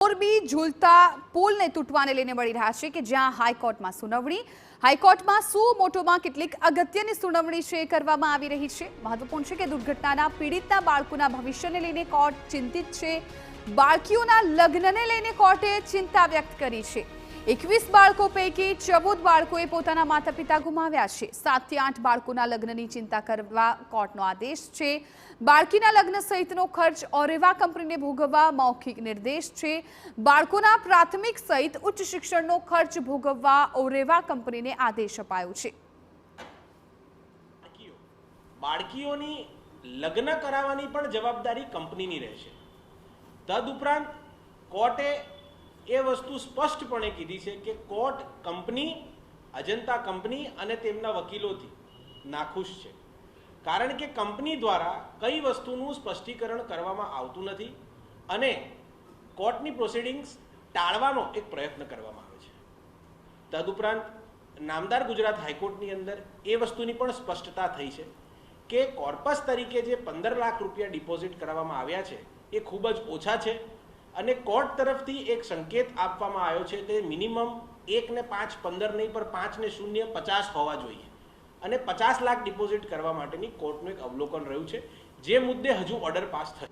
મોરબી ઝૂલતા પુલને તૂટવાને લઈને મળી રહ્યા છે કે જ્યાં હાઈકોર્ટમાં સુનાવણી હાઈકોર્ટમાં સુમોટોમાં કેટલીક અગત્યની સુનાવણી છે કરવામાં આવી રહી છે। મહત્વપૂર્ણ છે કે દુર્ઘટનાના પીડિતના બાળકોના ભવિષ્યને લઈને કોર્ટ ચિંતિત છે। બાળકીઓના લગ્નને લઈને કોર્ટે ચિંતા વ્યક્ત કરી છે। 21 બાળકો પૈકી 14 બાળકોએ પોતાના માતા પિતા ગુમાવ્યા છે। 7 થી 8 બાળકોના લગ્નની ચિંતા કરવા કોર્ટનો આદેશ છે। બાળકીના લગ્ન સહિતનો ખર્ચ ઓરેવા કંપનીને ભોગવવા મૌખિક નિર્દેશ છે। બાળકોના પ્રાથમિક સહિત ઉચ્ચ શિક્ષણનો ખર્ચ ભોગવવા ઓરેવા કંપનીને આદેશ અપાયો છે। બાળકીઓની લગ્ન કરાવવાની પણ જવાબદારી કંપનીની રહેશે। તદુપરાંત કોર્ટે એ વસ્તુ સ્પષ્ટપણે કીધી છે કે કોર્ટ કંપની અજંતા કંપની અને તેમના વકીલોથી નાખુશ છે, કારણ કે કંપની દ્વારા કઈ વસ્તુનું સ્પષ્ટીકરણ કરવામાં આવતું નથી અને કોર્ટની પ્રોસિડિંગ્સ ટાળવાનો એક પ્રયત્ન કરવામાં આવે છે। તદુપરાંત નામદાર ગુજરાત હાઈકોર્ટની અંદર એ વસ્તુની પણ સ્પષ્ટતા થઈ છે કે કોર્પસ તરીકે જે 15 લાખ રૂપિયા ડિપોઝિટ કરવામાં આવ્યા છે એ ખૂબ જ ઓછા છે અને કોર્ટ તરફથી એક સંકેત આપવામાં આવ્યો છે તે મિનિમમ 1 ને 5 15 નહીં પર 5 ને 0 50 હોવા જોઈએ અને 50 લાખ ડિપોઝિટ કરવા માટેની કોર્ટનું એક અવલોકન રહ્યું છે, જે મુદ્દે હજુ ઓર્ડર પાસ થયો।